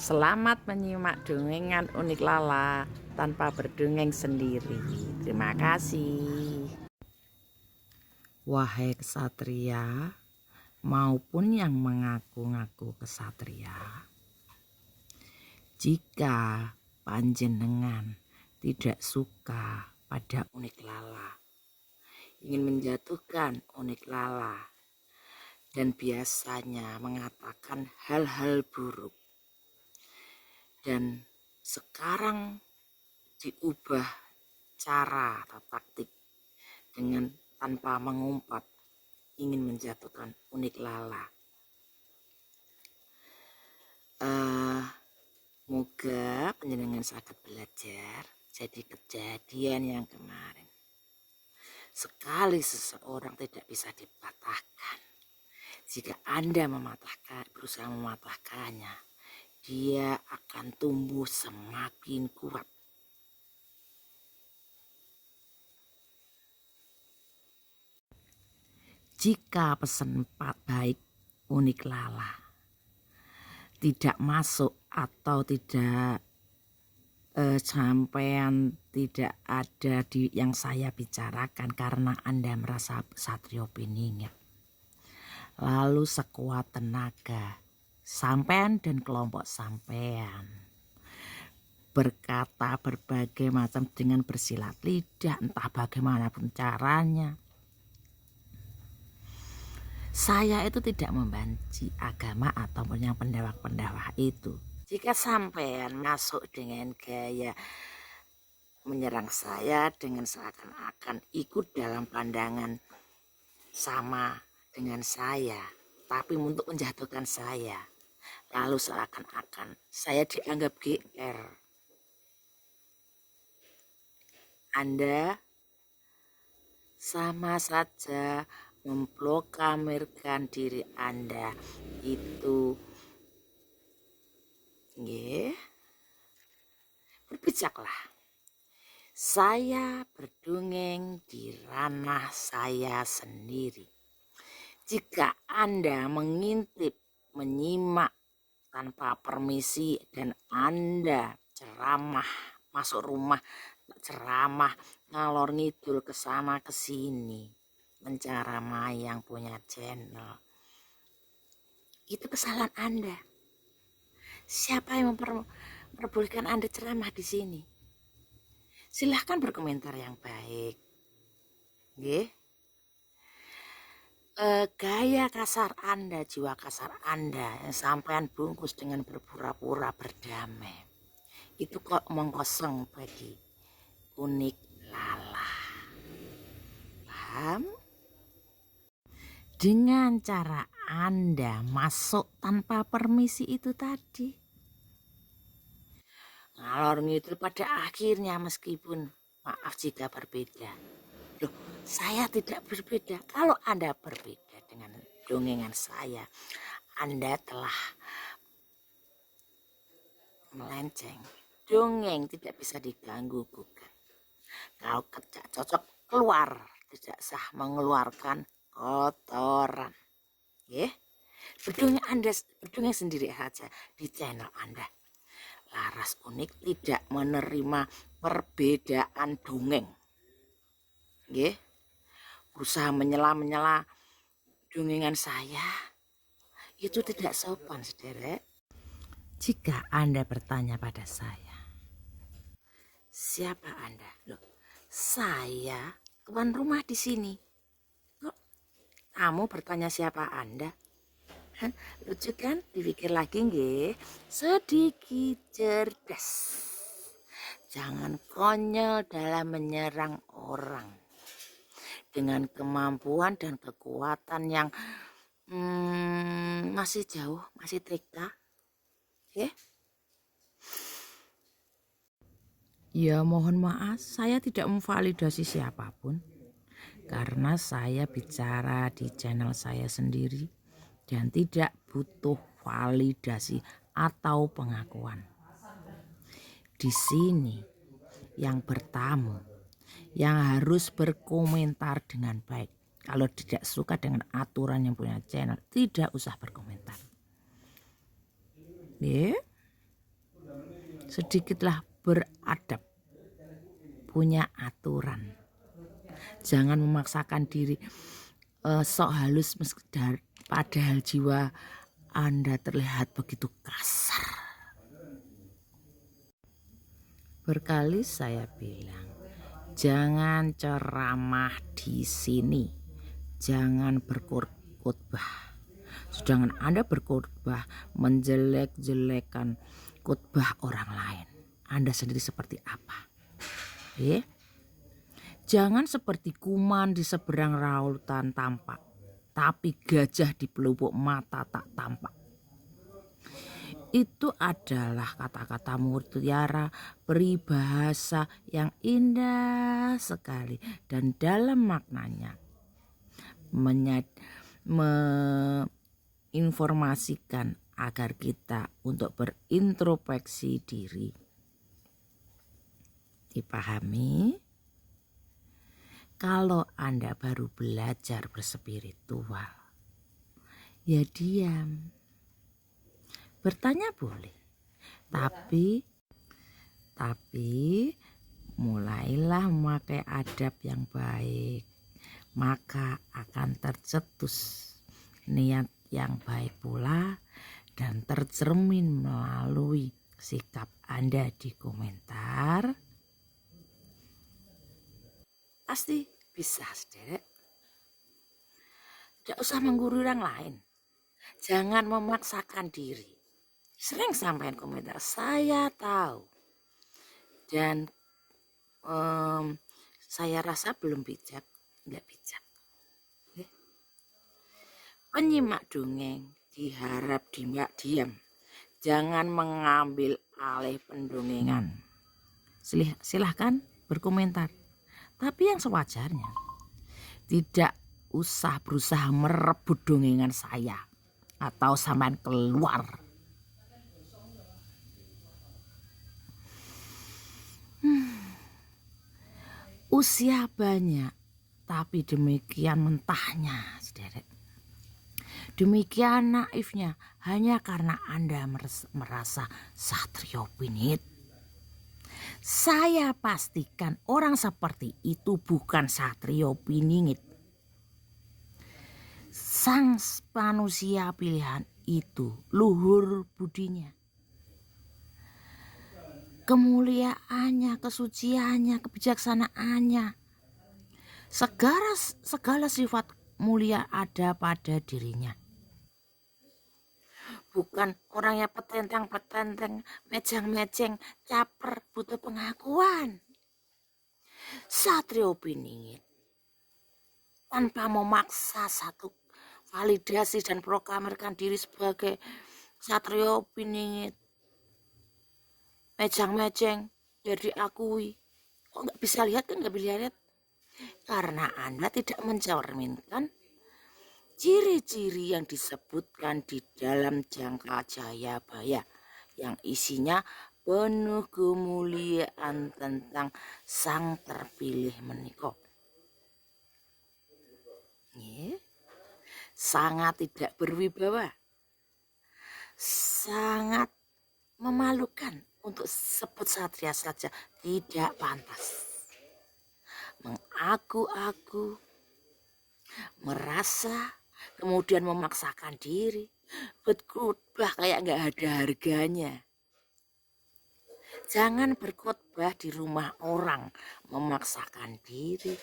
Selamat menyimak dongengan unik Lala tanpa berdongeng sendiri. Terima kasih. Wahai kesatria maupun yang mengaku-ngaku kesatria, jika panjenengan tidak suka pada unik Lala, ingin menjatuhkan unik Lala, dan biasanya mengatakan hal-hal buruk, dan sekarang diubah cara atau taktik dengan tanpa mengumpat ingin menjatuhkan unik Lala. Moga panjenengan saged belajar jadi kejadian yang kemarin. Sekali seseorang tidak bisa dipatahkan, jika Anda berusaha mematahkannya, dia akan tumbuh semakin kuat. Jika pesan baik unik Lala tidak masuk atau tidak sampean tidak ada di yang saya bicarakan karena Anda merasa satrio piningit, lalu sekuat tenaga sampean dan kelompok sampean berkata berbagai macam dengan bersilat lidah, entah bagaimanapun caranya. Saya itu tidak membenci agama ataupun yang pendewah-pendewah itu. Jika sampean masuk dengan gaya menyerang saya dengan seakan-akan ikut dalam pandangan sama dengan saya, tapi untuk menjatuhkan saya, lalu seakan-akan saya dianggap GR. Anda sama saja memproklamirkan diri Anda itu berbijaklah. Saya berdongeng di ranah saya sendiri. Jika Anda mengintip, menyimak tanpa permisi, dan Anda ceramah masuk rumah, ceramah ngalor ngidul kesana kesini, menceramai yang punya channel, itu kesalahan Anda. Siapa yang memperbolehkan Anda ceramah di sini? Silahkan berkomentar yang baik. Gaya kasar Anda, jiwa kasar Anda yang sampean bungkus dengan berpura-pura berdamai, itu kok omong kosong bagi unik Lala. Paham? Dengan cara Anda masuk tanpa permisi itu tadi, ngalor ngidul pada akhirnya, meskipun maaf jika berbeda. Loh, saya tidak berbeda. Kalau Anda berbeda dengan dongengan saya, Anda telah melenceng. Dongeng tidak bisa diganggu gugat. Kalau tidak cocok, keluar. Tidak sah mengeluarkan kotoran. Berdongeng sendiri saja di channel Anda. Laras Unik tidak menerima perbedaan dongeng. Berusaha menyela dongengan saya, itu tidak sopan, saudara. Jika Anda bertanya pada saya, siapa Anda? Loh, saya tuan rumah di sini. Kok kamu bertanya siapa Anda? Lucu kan? Dipikir lagi nggih. Sedikit cerdas. Jangan konyol dalam menyerang orang dengan kemampuan dan kekuatan yang masih jauh, masih TK. Ya mohon maaf, saya tidak memvalidasi siapapun karena saya bicara di channel saya sendiri dan tidak butuh validasi atau pengakuan. Di sini yang bertamu, yang harus berkomentar dengan baik. Kalau tidak suka dengan aturan yang punya channel, tidak usah berkomentar. sedikitlah beradab, punya aturan. Jangan memaksakan diri sok halus padahal jiwa Anda terlihat begitu kasar. Berkali saya bilang, jangan ceramah di sini, jangan berkhotbah. Sedangkan Anda berkhotbah menjelek-jelekan khotbah orang lain. Anda sendiri seperti apa? Jangan seperti kuman di seberang lautan tampak, tapi gajah di pelupuk mata tak tampak. Itu adalah kata-kata mutiara peribahasa yang indah sekali dan dalam maknanya menginformasikan agar kita untuk berintrospeksi diri. Dipahami? Kalau Anda baru belajar berspiritual, ya diam. Bertanya boleh, tapi mulailah memakai adab yang baik, maka akan tercetus niat yang baik pula dan tercermin melalui sikap Anda di komentar. Pasti bisa, saudara. Tidak usah menggurui orang lain. Jangan memaksakan diri. Sering sampaikan komentar, saya tahu. Dan saya rasa belum bijak, enggak bijak. Penyimak dongeng diharap diam. Jangan mengambil alih pendongengan. Silahkan berkomentar. Tapi yang sewajarnya, tidak usah berusaha merebut dongengan saya atau sampean keluar. Usia banyak, tapi demikian mentahnya, saudara. Demikian naifnya hanya karena Anda merasa satrio pinit. Saya pastikan orang seperti itu bukan satrio piningit. Sang manusia pilihan itu luhur budinya, kemuliaannya, kesuciannya, kebijaksanaannya, segala sifat mulia ada pada dirinya. Bukan orang yang petenteng, mejang-mejeng, caper, butuh pengakuan. Satrio piningit tanpa memaksa satu validasi dan proklamirkan diri sebagai satrio piningit, mejang-mejeng, biar diakui. Kok nggak bisa lihat kan, nggak bisa lihat? Karena Anda tidak mencerminkan ciri-ciri yang disebutkan di dalam Jangka Jayabaya yang isinya penuh kemuliaan tentang sang terpilih menika. Sangat tidak berwibawa, sangat memalukan untuk sebut satria saja, tidak pantas. Mengaku-aku, merasa, kemudian memaksakan diri, berkhotbah kayak nggak ada harganya. Jangan berkhotbah di rumah orang, memaksakan diri,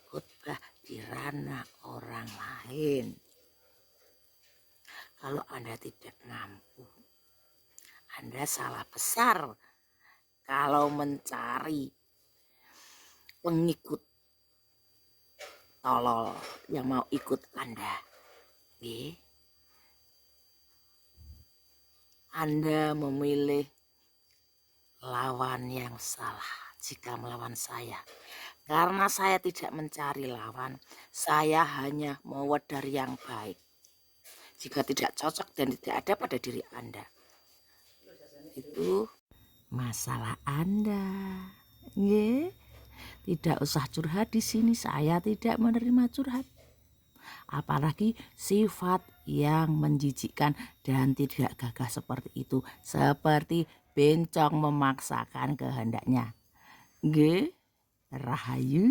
khotbah di ranah orang lain. Kalau Anda tidak mampu, Anda salah besar kalau mencari pengikut tolol yang mau ikut Anda. Anda memilih lawan yang salah jika melawan saya. Karena saya tidak mencari lawan, saya hanya mewedar yang baik. Jika tidak cocok dan tidak ada pada diri Anda, itu masalah Anda. Tidak usah curhat di sini, saya tidak menerima curhat. Apalagi sifat yang menjijikkan dan tidak gagah seperti itu, seperti bencong memaksakan kehendaknya. Nggih, rahayu.